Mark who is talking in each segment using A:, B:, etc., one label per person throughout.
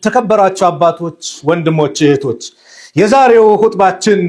A: ተከበራችሁ አባቶች፣ ወንድሞች፣ እህቶች የዛሬው ኹጥባችን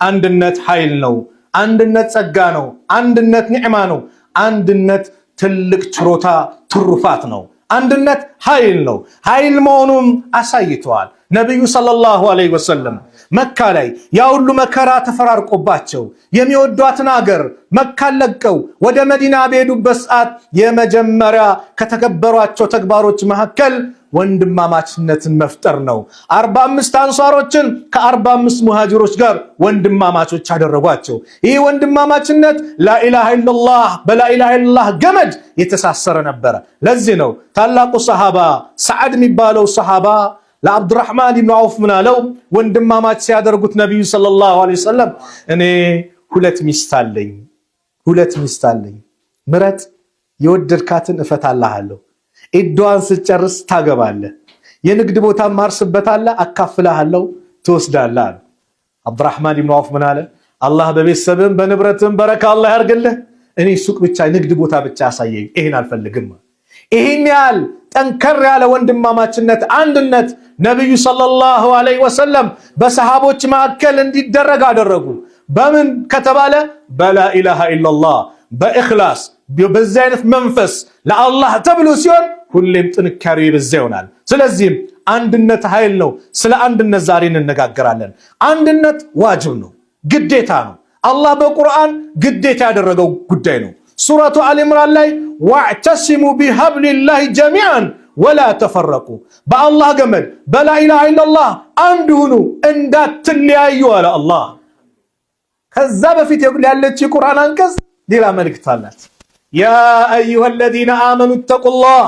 A: አንድነት ኃይል ነው። አንድነት ጸጋ ነው። አንድነት ኒዕማ ነው። አንድነት ትልቅ ችሮታ ትሩፋት ነው። አንድነት ኃይል ነው። ኃይል መሆኑን አሳይተዋል ነብዩ ሰለላሁ ዐለይሂ ወሰለም። መካ ላይ ያ ሁሉ መከራ ተፈራርቆባቸው የሚወዷትን አገር መካን ለቀው ወደ መዲና በሄዱበት ሰዓት የመጀመሪያ ከተከበሯቸው ተግባሮች መካከል ወንድማማችነትን መፍጠር ነው። 45 አንሷሮችን ከ45 ሙሃጅሮች ጋር ወንድማማቾች አደረጓቸው። ይህ ወንድማማችነት ላኢላሃ ኢላላህ በላኢላሃ ኢላላህ ገመድ የተሳሰረ ነበረ። ለዚህ ነው ታላቁ ሰሃባ ሰዓድ የሚባለው ሰሃባ ለአብዱራህማን ኢብኑ አውፍ ምን አለው? ወንድማማች ሲያደርጉት ነብዩ ሰለላሁ ዐለይሂ ወሰለም እኔ ሁለት ሚስት አለኝ ምረጥ፣ የወደድካትን እፈታልሃለሁ፣ ኢዷን ስጨርስ ታገባለህ፣ የንግድ ቦታ ማርስበታለህ፣ አካፍልሃለሁ፣ ትወስዳለህ። አብዱራህማን ኢብኑ አውፍ ምን አለ? አላህ በቤተሰብም በንብረትም በረካ አላህ ያርግልህ፣ እኔ ሱቅ ብቻ ንግድ ቦታ ብቻ አሳየኝ፣ ይሄን አልፈልግም። ይሄን ያህል ጠንከር ያለ ወንድማማችነት አንድነት ነብዩ ሰለላሁ ዐለይሂ ወሰለም በሰሃቦች መካከል እንዲደረግ አደረጉ። በምን ከተባለ በላኢላሃ ኢላላህ በእኽላስ በዚህ አይነት መንፈስ ለአላህ ተብሎ ሲሆን ሁሌም ጥንካሬ በዛ ይሆናል። ስለዚህም አንድነት ኃይል ነው። ስለ አንድነት ዛሬ እንነጋገራለን። አንድነት ዋጅብ ነው፣ ግዴታ ነው። አላህ በቁርአን ግዴታ ያደረገው ጉዳይ ነው። ሱረቱ አሊ ኢምራን ላይ ወዕተሲሙ ቢሀብሊላሂ ጀሚዓን ወላ ተፈረቁ፣ በአላህ ገመድ በላኢላሃ ኢላላህ አንድ ሁኑ እንዳትለያዩ አለ አላህ። ከዛ በፊት ያለች የቁርአን አንቀጽ ሌላ መልእክት አላት። ያ አዩሃ አለዚነ አመኑ ተቁላህ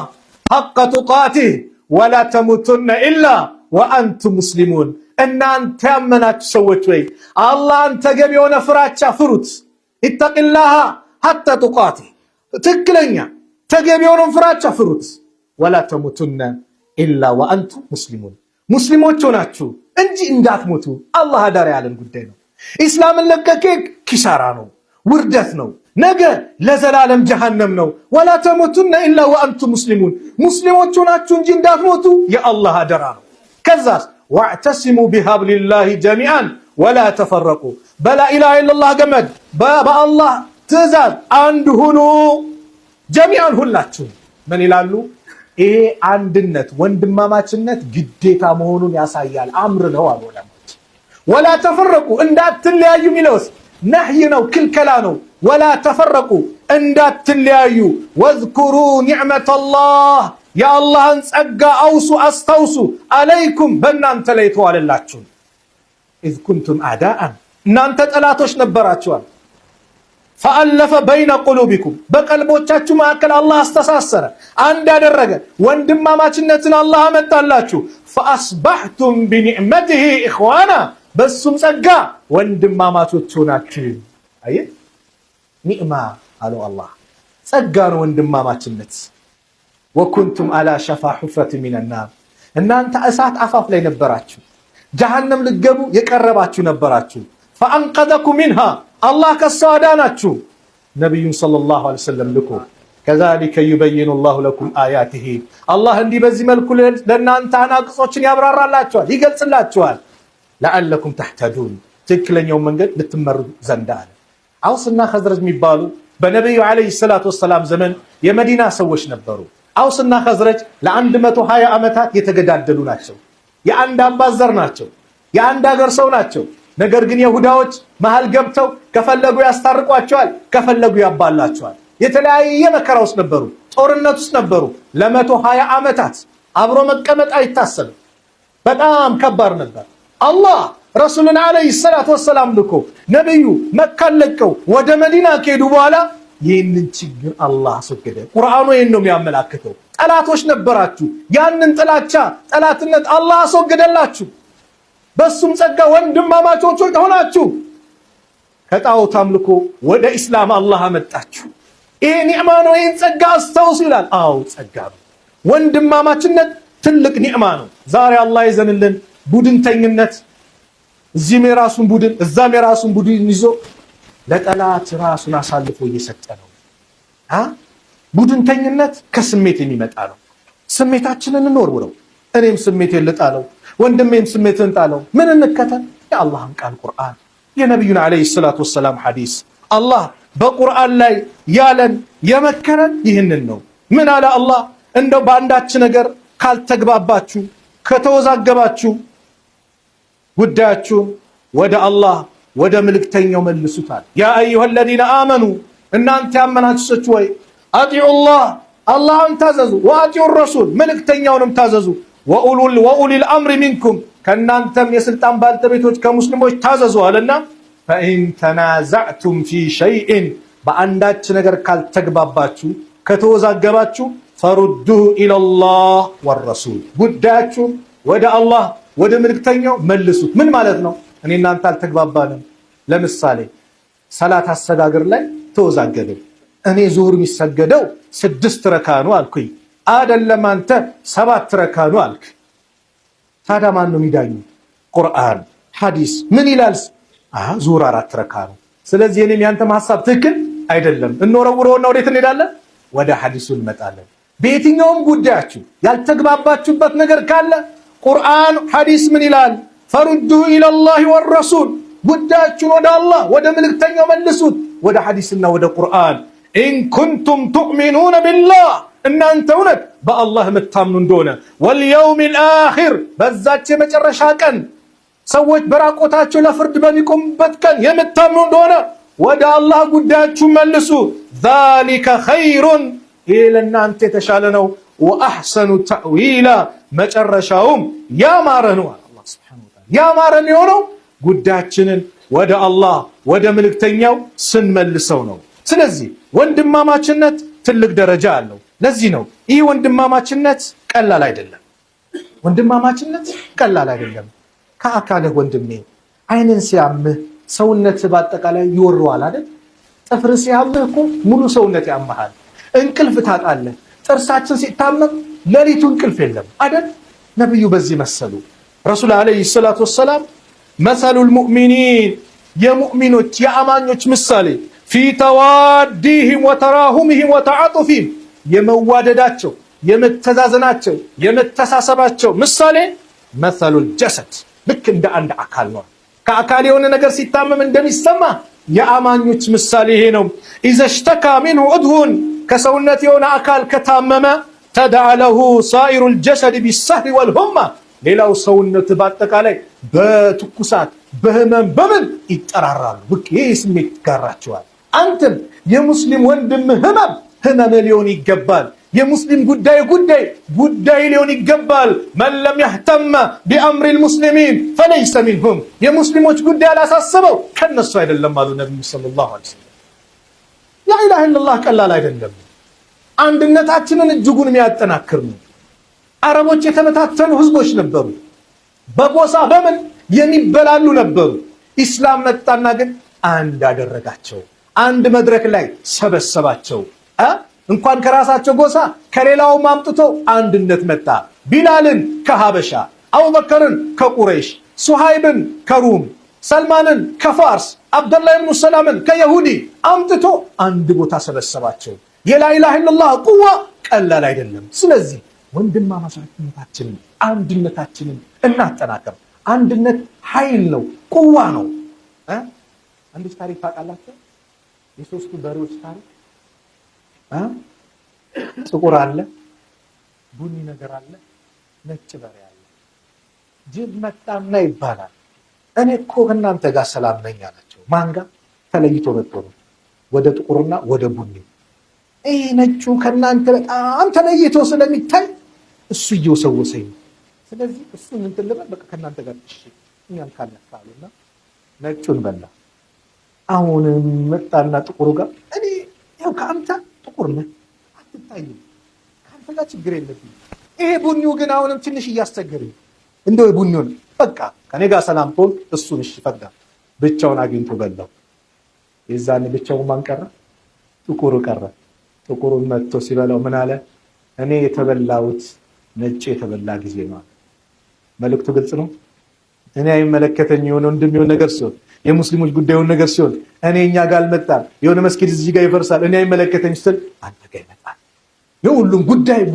A: ሐቀ ቱቃቲህ ወላ ተሙቱነ ኢላ ወአንቱም ሙስሊሙን፣ እናንተ ያመናችሁ ሰዎች ወይ አላህን ተገቢ የሆነ ፍራቻ ፍሩት። ኢተቂላህ ሐቀ ቱቃቲህ፣ ትክክለኛ ተገቢ የሆነን ፍራቻ ፍሩት። ወላ ተሙቱነ ኢላ ወአንቱም ሙስሊሙን፣ ሙስሊሞች ሆናችሁ እንጂ እንዳትሞቱ አላህ አዳር ያለን ጉዳይ ነው። ኢስላምን ለቀቄ ኪሳራ ነው፣ ውርደት ነው፣ ነገ ለዘላለም ጀሃነም ነው። ወላ ተሙቱነ ኢላ ወአንቱም ሙስሊሙን፣ ሙስሊሞች ሆናችሁ እንጂ እንዳትሞቱ የአላህ አደራ ነው። ከዛስ ወዕተሲሙ ቢሀብሊላሂ ጀሚዓን ወላ ተፈረቁ፣ በላኢላሃ ኢላላህ ገመድ በአላህ ትእዛዝ አንድ ሁኑ። ጀሚዓን ሁላችሁ ምን ይላሉ? ይሄ አንድነት ወንድማማችነት ግዴታ መሆኑን ያሳያል። አምር ነው አሉ ዑለማዎች። ወላ ተፈረቁ እንዳትለያዩ የሚለውስ ነህይ ነው፣ ክልከላ ነው። ወላ ተፈረቁ እንዳትለያዩ። ወዝኩሩ ኒዕመተላህ የአላህን ጸጋ አውሱ አስታውሱ፣ አለይኩም በእናንተ ላይ የተዋለላችሁ። ኢዝ ኩንቱም አዕዳአን እናንተ ጠላቶች ነበራችኋል። ፈአለፈ በይነ ቁሉቢኩም በቀልቦቻችሁ መካከል አላህ አስተሳሰረ፣ አንድ ያደረገ፣ ወንድማማችነትን አላህ አመጣላችሁ። ፈአስባሕቱም ቢኒዕመቲሂ ኢኽዋና በሱም ጸጋ ወንድማማቾች ሆናችሁ። አየ ኒዕማ አለው አላህ፣ ጸጋ ነው ወንድማማችነት። ወኩንቱም አላ ሸፋ ሑፍረት ሚነናር እናንተ እሳት አፋፍ ላይ ነበራችሁ፣ ጀሃነም ልትገቡ የቀረባችሁ ነበራችሁ። ፈአንቀዘኩም ሚንሃ አላህ ከሷ አዳናችሁ። ነቢዩን ሰለላሁ ዐለይሂ ወሰለም ልኮ ከዛሊከ ዩበይኑ ላሁ ለኩም አያቲሂ አላህ እንዲህ በዚህ መልኩ ለእናንተ አናቅጾችን ያብራራላችኋል፣ ይገልጽላችኋል። ለዓለኩም ተህተዱን ትክክለኛውን መንገድ ልትመሩ ዘንድ አለ። አውስና ኸዝረጅ የሚባሉ በነቢዩ ዐለይሂ ሰላቱ ወሰላም ዘመን የመዲና ሰዎች ነበሩ። አውስና ኸዝረጅ ለ120 ዓመታት የተገዳደሉ ናቸው። የአንድ አባት ዘር ናቸው። የአንድ ሀገር ሰው ናቸው። ነገር ግን የሁዳዎች መሃል ገብተው ከፈለጉ ያስታርቋቸዋል፣ ከፈለጉ ያባላቸዋል። የተለያየ መከራ ውስጥ ነበሩ፣ ጦርነት ውስጥ ነበሩ። ለ120 ዓመታት አብሮ መቀመጥ አይታሰብም። በጣም ከባድ ነበር። አላህ ረሱልን ዐለይሂ ሰላቱ ወሰላም ልኮ ነቢዩ መካን ለቀው ወደ መዲና ከሄዱ በኋላ ይህንን ችግር አላህ አስወገደ። ቁርአኑ ይህን ነው የሚያመላክተው። ጠላቶች ነበራችሁ፣ ያንን ጥላቻ ጠላትነት አላህ አስወገደላችሁ። በሱም ጸጋ ወንድማማቾች ሆናችሁ። ከጣዖት አምልኮ ወደ ኢስላም አላህ አመጣችሁ። ይሄ ኒዕማ ነው። ይሄን ጸጋ አስታውሱ ይላል። አዎ ጸጋ ነው። ወንድማማችነት ትልቅ ኒዕማ ነው። ዛሬ አላህ ይዘንልን። ቡድንተኝነት፣ እዚህም የራሱን ቡድን እዛም የራሱን ቡድን ይዞ ለጠላት ራሱን አሳልፎ እየሰጠ ነው። ቡድንተኝነት ከስሜት የሚመጣ ነው። ስሜታችንን እንወርውረው። እኔም ስሜቴን ልጣለው፣ ወንድሜም ስሜትን ጣለው። ምን እንከተል? የአላህን ቃል ቁርአን፣ የነቢዩን ዓለይሂ ሰላቱ ወሰላም ሐዲስ። አላህ በቁርአን ላይ ያለን የመከረን ይህንን ነው። ምን አለ አላህ? እንደው በአንዳች ነገር ካልተግባባችሁ ከተወዛገባችሁ ጉዳያችሁን ወደ አላህ ወደ መልእክተኛው መልሱታል። ያ አዩሃ ለዚነ አመኑ እናንተ ያመናችሁ ሰዎች ወይ አጢዑላህ አላህን ታዘዙ፣ ወአጢዑ ረሱል መልእክተኛውንም ታዘዙ፣ ወኡሊል አምሪ ሚንኩም ከእናንተም የስልጣን ባልተቤቶች ከሙስሊሞች ታዘዙ አለና ፈኢን ተናዛዕቱም ፊ ሸይኢን በአንዳች ነገር ካልተግባባችሁ ከተወዛገባችሁ ፈሩዱሁ ኢለላህ ወረሱል ጉዳያችሁን ወደ አላህ ወደ መልእክተኛው መልሱት። ምን ማለት ነው? እኔ እናንተ አልተግባባንም። ለምሳሌ ሰላት አሰጋገር ላይ ተወዛገበ። እኔ ዙሁር የሚሰገደው 6 ረካ ነው አልኩኝ፣ አይደለም አንተ 7 ረካ ነው አልክ። ታዲያ ማን ነው የሚዳኙ? ቁርአን ሐዲስ ምን ይላል? ዙሁር 4 ረካ ነው። ስለዚህ እኔም ያንተም ሐሳብ ትክክል አይደለም። እንወረውረውና ወዴት እንሄዳለን? ወደ ሐዲሱ እንመጣለን። በየትኛውም ጉዳያችሁ ያልተግባባችሁበት ነገር ካለ ቁርአን ሐዲስ ምን ይላል? ፈሩዱሁ ኢለላሂ ወረሱል ጉዳያችሁን ወደ አላህ ወደ መልእክተኛው መልሱት፣ ወደ ሐዲስና ወደ ቁርአን። ኢን ኩንቱም ቱእሚኑነ ቢላህ እናንተ እውነት በአላህ የምታምኑ እንደሆነ ወልየውሚል አኺር በዛች የመጨረሻ ቀን ሰዎች በራቆታቸው ለፍርድ በሚቆሙበት ቀን የምታምኑ እንደሆነ ወደ አላህ ጉዳያችሁን መልሱ። ዛሊከ ኸይሩን ይህ ለእናንተ የተሻለ ነው። ወአሕሰኑ ተእዊላ መጨረሻውም ያማረ ነው። አላህ ሱብሓነሁ ወተዓላ ያማረ የሆነው ጉዳያችንን ወደ አላህ ወደ መልእክተኛው ስንመልሰው ነው። ስለዚህ ወንድማማችነት ትልቅ ደረጃ አለው። ለዚህ ነው ይህ ወንድማማችነት ቀላል አይደለም። ወንድማማችነት ቀላል አይደለም። ከአካልህ ወንድሜ አይንን ሲያምህ ሰውነት በአጠቃላይ ይወረዋል አይደል? ጥፍር ሲያምህ እኮ ሙሉ ሰውነት ያመሃል። እንቅልፍ ታጣለህ። ጥርሳችን ሲታመም ሌሊቱ እንቅልፍ የለም አይደል? ነብዩ በዚህ መሰሉ። ረሱል አለይሂ ሰላቱ ወሰላም መሰሉል ሙእሚኒን የሙእሚኖች የአማኞች ምሳሌ ፊ ተዋዲሂም ወተራሁሚሂም ወተዓጡፊሂም የመዋደዳቸው የመተዛዘናቸው የመተሳሰባቸው ምሳሌ መሰሉል ጀሰድ ልክ እንደ አንድ አካል ነው። ከአካል የሆነ ነገር ሲታመም እንደሚሰማ የአማኞች ምሳሌ ይሄ ነው። ኢዘሽተካ ሚንሁ ዑድሁን ከሰውነት የሆነ አካል ከታመመ ተድዓ ለሁ ሳኢሩል ጀሰድ ቢሰህሪ ወልሁማ ሌላው ሰውነት በአጠቃላይ በትኩሳት በህመም በምን ይጠራራሉ። ይህ ስሜት ይጋራቸዋል። አንተም የሙስሊም ወንድም ህመም ሊሆን ይገባል። የሙስሊም ጉዳይ ሊሆን ይገባል። መን ለም የህተመ ቢአምሪ ልሙስሊሚን ፈለይሰ ሚንሁም የሙስሊሞች ጉዳይ አላሳስበው ከነሱ አይደለም አሉ ነቢዩ ሰለላሁ ዐለይሂ ወሰለም። ላኢላሃ ኢለላህ ቀላል አይደለም። አንድነታችንን እጅጉን የሚያጠናክር ነው። አረቦች የተበታተኑ ህዝቦች ነበሩ። በጎሳ በምን የሚበላሉ ነበሩ። ኢስላም መጣና ግን አንድ አደረጋቸው። አንድ መድረክ ላይ ሰበሰባቸው። እንኳን ከራሳቸው ጎሳ ከሌላውም አምጥቶ አንድነት መጣ። ቢላልን ከሀበሻ፣ አቡበከርን ከቁረይሽ፣ ሱሃይብን ከሩም፣ ሰልማንን ከፋርስ፣ አብደላህ ብኑ ሰላምን ከየሁዲ አምጥቶ አንድ ቦታ ሰበሰባቸው። የላኢላሃ ኢለላህ ቁዋ ቀላል አይደለም። ስለዚህ ወንድማማችነታችንን አንድነታችንን እናጠናከር። አንድነት ኃይል ነው፣ ቁዋ ነው። አንዲት ታሪክ ታውቃላችሁ? የሶስቱ በሬዎች ታሪክ። ጥቁር አለ፣ ቡኒ ነገር አለ፣ ነጭ በሬ አለ። ጅብ መጣና ይባላል እኔ እኮ ከእናንተ ጋር ሰላም ነኝ አላቸው። ማን ጋር ተለይቶ መጥቶ ነው? ወደ ጥቁርና ወደ ቡኒ። ይሄ ነጩ ከእናንተ በጣም ተለይቶ ስለሚታይ እሱ እየወሰወሰኝ ነው። ስለዚህ እሱን እንትን ልበል በቃ ከእናንተ ጋር እሺ እኛም ካለካሉና ነጩን በላ። አሁንም መጣና ጥቁሩ ጋር እኔ ያው ከአንተ ጥቁር ነህ አትታይም፣ ከአንተ ጋር ችግር የለብኝ። ይሄ ቡኒው ግን አሁንም ትንሽ እያስቸገረኝ እንደው ቡኒውን በቃ ከኔ ጋር ሰላም ትሆን እሱን እሺ ፈቅዳ ብቻውን አግኝቶ በላው። የዛኔ ብቻውን ማን ቀረ? ጥቁሩ ቀረ። ጥቁሩን መጥቶ ሲበላው ምን አለ? እኔ የተበላሁት ነጭ የተበላ ጊዜ ነው። መልእክቱ ግልጽ ነው። እኔ አይመለከተኝ የሆነ እንደሚሆን ነገር ሲሆን የሙስሊሞች ጉዳዩን ነገር ሲሆን እኔ እኛ ጋር አልመጣም። የሆነ መስጊድ እዚህ ጋር ይፈርሳል እኔ አይመለከተኝ ስትል አንተ ጋር ይመጣል። የሁሉም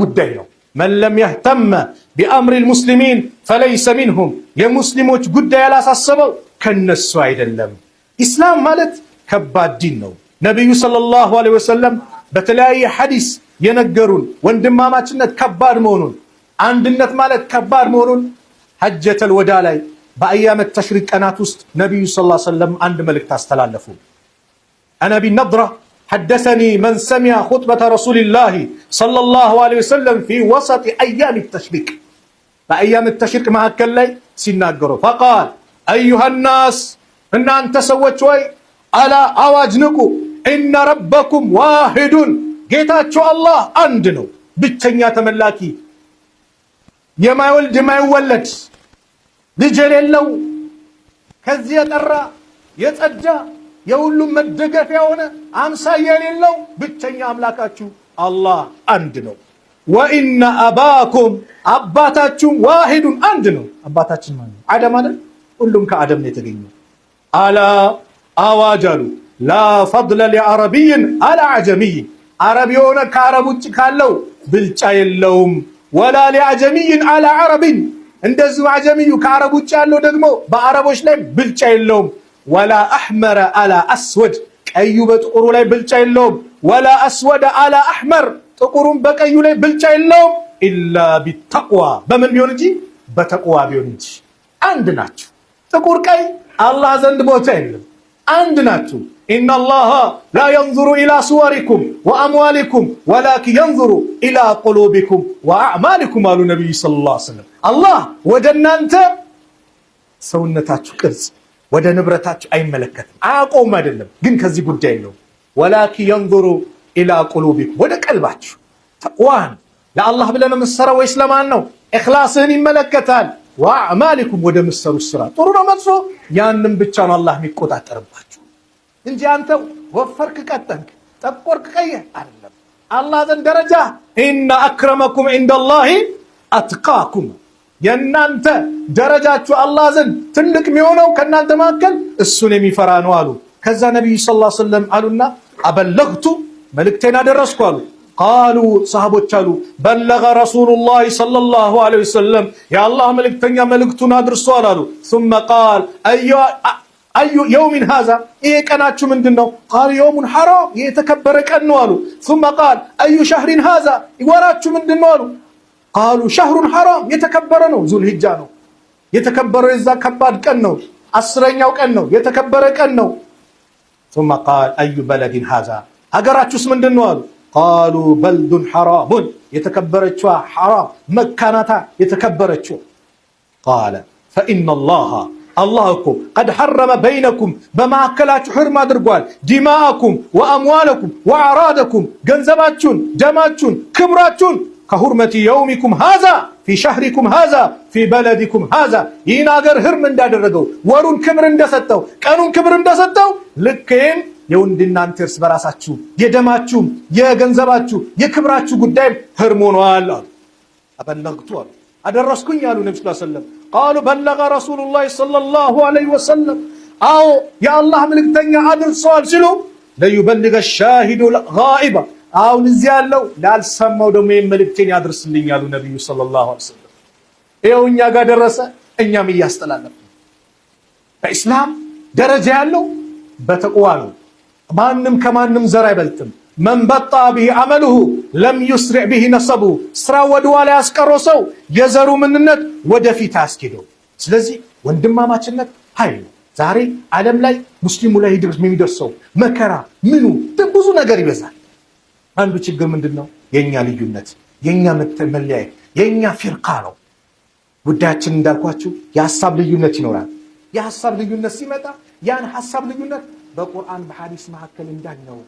A: ጉዳይ ነው። መን ለም የህተመ بأمر المسلمين فليس منهم የሙስሊሞች ጉዳይ ያላሳሰበው ከነሱ አይደለም። ኢስላም ማለት ከባድ ዲን ነው። ነብዩ ሰለላሁ ዐለይሂ ወሰለም በተለያየ ሐዲስ የነገሩን ወንድማማችነት ከባድ መሆኑን፣ አንድነት ማለት ከባድ መሆኑን ሐጀተል ወዳ ላይ በአያመ ተሽሪቅ ቀናት ውስጥ ነብዩ ሰለላሁ ዐለይሂ ወሰለም አንድ መልእክት አስተላለፉ። አና ቢነድራ حدثني من سمع خطبة رسول الله صلى الله عليه وسلم في وسط أيام التشريق بأيام التشريق مع كلي سيناقروا فقال أيها الناس إن أنت سوت شوي على أواجنكم إن ربكم واحد جيتاتشو الله عندنا بالتنيا تملاكي يما يولد ما يولد لجل اللو كذية الرا يتأجى የሁሉም መደገፊያ ሆነ አምሳያ የሌለው ብቸኛ አምላካችሁ አላህ አንድ ነው። ወኢነ አባኩም አባታችሁም ዋሂዱን አንድ ነው። አባታችን ማለት አደም አይደል? ሁሉም ከአደም ነው የተገኘው። አላ አዋጅ አሉ ላ ፈድለ ሊዐረቢይን አላ ዐጀሚይን አረብ የሆነ ከአረብ ውጭ ካለው ብልጫ የለውም። ወላ ሊዐጀሚይን አላ ዐረቢን እንደዚሁ ዐጀሚዩ ከአረብ ውጭ ያለው ደግሞ በአረቦች ላይ ብልጫ የለውም። ወላ አሕመረ አላ አስወድ ቀዩ በጥቁሩ ላይ ብልጫ የለውም። ወላ አስወደ አላ አሕመር ጥቁሩም በቀዩ ላይ ብልጫ የለውም። ኢላ ቢተቅዋ በምን ቢሆን እንጂ በተቅዋ ቢሆን እንጂ አንድ ናችሁ። ጥቁር ቀይ አላህ ዘንድ ቦታ የለም። አንድ ናችሁ። ኢነላሃ ላ የንዙሩ ኢላ ሱወሪኩም ወአምዋሊኩም ወላኪን የንዙሩ ኢላ ቁሉቢኩም ወአዕማሊኩም አሉ ነቢዩ ሰለላሁ ዐለይሂ ወሰለም። አላህ ወደ እናንተ ሰውነታችሁ ቅርጽ ወደ ንብረታችሁ አይመለከትም። አያቆም አይደለም ግን ከዚህ ጉዳይ ነው። ወላኪን የንዙሩ ኢላ ቁሉቢኩም ወደ ቀልባችሁ ተቅዋን ለአላህ ብለህ የምትሰራው ወይስ ለማን ነው? ኢኽላስህን ይመለከታል። ወአዕማሊኩም ወደ ምትሰሩት ስራ ጥሩ ነው መጥፎ ያንን ብቻ ነው አላህ የሚቆጣጠርባችሁ እንጂ አንተ ወፈርክ ቀጠንክ ጠቆርክ ቀየህ አይደለም። አላህ ዘንድ ደረጃ ኢነ አክረመኩም ዒንደላሂ አትቃኩም የእናንተ ደረጃችሁ አላህ ዘንድ ትልቅ የሚሆነው ከእናንተ መካከል እሱን የሚፈራ ነው አሉ። ከዛ ነቢዩ ሰለላሁ ዐለይሂ ወሰለም አሉና አበለግቱ መልእክቴን አደረስኩ አሉ። ቃሉ ሰሃቦች አሉ በለገ ረሱሉላህ ሰለላሁ ዐለይሂ ወሰለም የአላህ መልእክተኛ መልእክቱን አድርሷል አሉ። ثم قال አዩ የውሚን ሃዛ ይሄ ቀናችሁ ምንድን ነው? ቃሉ የውሙን ሐራም ይሄ የተከበረ ቀን ነው አሉ። ثم قال አዩ ሸህሪን ሃዛ ወራችሁ ምንድን ነው አሉ። ቃሉ ሸህሩን ሐራም የተከበረ ነው ዙልሂጃ ነው የተከበረው የዛ ከባድ ቀን ነው 10ኛው ቀን ነው የተከበረ ቀን ነው። ثم قال አዩ በለድን ሃዛ ሀገራችሁስ ምንድን ነው አሉ። ቃሉ በልዱን ሐራሙን የተከበረችዋ ሐራም መካናታ የተከበረችው። ቃለ ፈኢነላሃ አላህ እኮ ቀድ ሐረመ በይነኩም በማዕከላችሁ ሕርም አድርጓል። ዲማአኩም ወአምዋለኩም ወአዕራደኩም ገንዘባችሁን፣ ደማችሁን፣ ክብራችሁን ከሁርመቲ የውሚኩም ሃዛ ፊ ሸህሪኩም ሃዛ ፊ በለዲኩም ሃዛ ይህን አገር ሕርም እንዳደረገው ወሩን ክብር እንደሰጠው ቀኑን ክብር እንደሰጠው ልክም የወንድናንተ እርስ በራሳችሁ የደማችሁ የገንዘባችሁ የክብራችሁ ጉዳይ ሕርም ሆኗል አሉ። አበለግቱ አሉ አደረስኩኝ አሉ ነብዩ ሰለላሁ ዐለይሂ ወሰለም። ቃሉ በለገ ረሱሉላህ ሰለላሁ ዐለይሂ ወሰለም አዎ የአላህ መልእክተኛ አድርሰዋል ሲሉ ለዩበልገ ሻሂዱ ጋኢባ አሁን እዚህ ያለው ላልሰማው ደግሞ መልእክቴን ያድርስልኝ አሉ ነብዩ ሰለላሁ ዐለይሂ ወሰለም። ይኸው እኛ ጋር ደረሰ እኛም እያስተላለፍን። በኢስላም ደረጃ ያለው በተቅዋ ነው። ማንም ከማንም ዘር አይበልጥም። መን በጣ ቢሂ አመሉሁ ለም ዩስሪዕ ቢሂ ነሰቡ ስራ ወደኋላ ያስቀረው ሰው የዘሩ ምንነት ወደፊት አያስኬደው። ስለዚህ ወንድማማችነት ኃይል ነው። ዛሬ ዓለም ላይ ሙስሊሙ ላይ የሚደርሰው መከራ ምኑ ብዙ ነገር ይበዛል። አንዱ ችግር ምንድነው? የኛ ልዩነት፣ የኛ መለያየት፣ የኛ ፊርቃ ነው። ጉዳያችን እንዳልኳችሁ የሐሳብ ልዩነት ይኖራል። የሐሳብ ልዩነት ሲመጣ ያን ሐሳብ ልዩነት በቁርአን በሐዲስ መካከል እንዳለው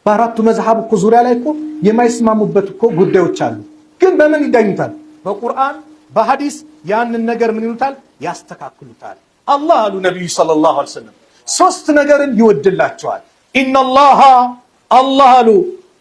A: በአራቱ መዝሐብ እኮ ዙሪያ ላይ እኮ የማይስማሙበት እኮ ጉዳዮች አሉ። ግን በምን ይዳኙታል? በቁርአን በሐዲስ ያንን ነገር ምን ይሉታል? ያስተካክሉታል። አላህ አሉ ነብዩ ሰለላሁ ዐለይሂ ወሰለም ሶስት ነገርን ይወድላቸዋል። ኢነላሃ አላህ አሉ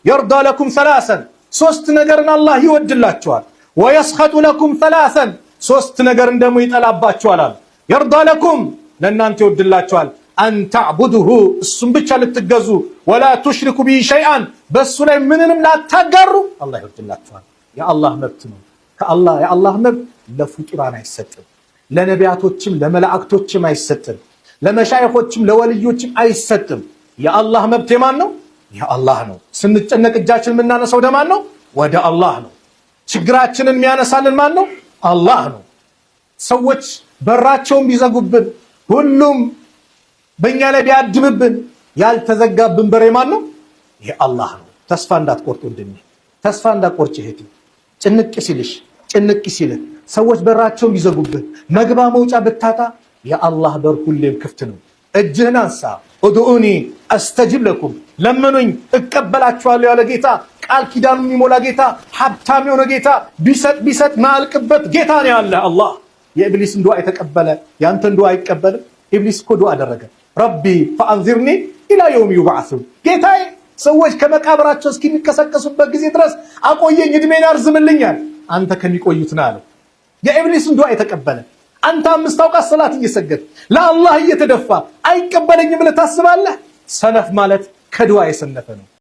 A: የርዳ ለኩም ሰላሰን ሶስት ነገርን አላህ ይወድላቸዋል። ወየስኸጡ ለኩም ሰላሰን ሶስት ነገርን ደግሞ ይጠላባቸዋል አሉ። የርዳ ለኩም ለእናንተ ይወድላቸዋል አን ተዕቡዱሁ እሱም ብቻ ልትገዙ፣ ወላ ቱሽሪኩ ቢሂ ሸይአን በእሱ ላይ ምንንም ላታጋሩ አላህ ይወድላቸዋል። የአላህ መብት ነው። ከአላህ የአላህ መብት ለፍጡራን አይሰጥም። ለነቢያቶችም ለመላእክቶችም አይሰጥም። ለመሻይኾችም ለወልዮችም አይሰጥም። የአላህ መብት የማን ነው? የአላህ ነው። ስንጨነቅ እጃችን የምናነሳው ወደ ማን ነው? ወደ አላህ ነው። ችግራችንን የሚያነሳልን ማን ነው? አላህ ነው። ሰዎች በራቸውን ቢዘጉብን፣ ሁሉም በእኛ ላይ ቢያድምብን፣ ያልተዘጋብን በር የማን ነው? የአላህ ነው። ተስፋ እንዳትቆርጡ ወንድሜ፣ ተስፋ እንዳትቆርጭ እህቴ። ጭንቅ ሲልሽ ጭንቅ ሲልህ ሰዎች በራቸውን ቢዘጉብህ መግባ መውጫ ብታጣ የአላህ በር ሁሌም ክፍት ነው። እጅህን አንሳ። ኡድኡኒ አስተጅብ ለኩም፣ ለምኑኝ እቀበላችኋለሁ ያለ ጌታ፣ ቃል ኪዳኑ የሚሞላ ጌታ፣ ሀብታም የሆነ ጌታ፣ ቢሰጥ ማያልቅበት ጌታ ነው ያለ አላህ። የኢብሊስን ዱዓ የተቀበለ ያንተን ዱዓ አይቀበልም? ኢብሊስ እኮ ዱዓ አደረገ። ረቢ ፈአንዚርኒ ኢላ የውም ዩብዓሱን፣ ጌታዬ ሰዎች ከመቃብራቸው እስኪሚቀሰቀሱበት ጊዜ ድረስ አቆየኝ፣ እድሜን አርዝምልኛል። አንተ ከሚቆዩት ነህ አለው። የኢብሊስን ዱዓ የተቀበለ አንተ 5 አውቃት ሰላት እየሰገድ ለአላህ እየተደፋ አይቀበለኝም ብለህ ታስባለህ? ሰነፍ ማለት ከዱዓ የሰነፈ ነው።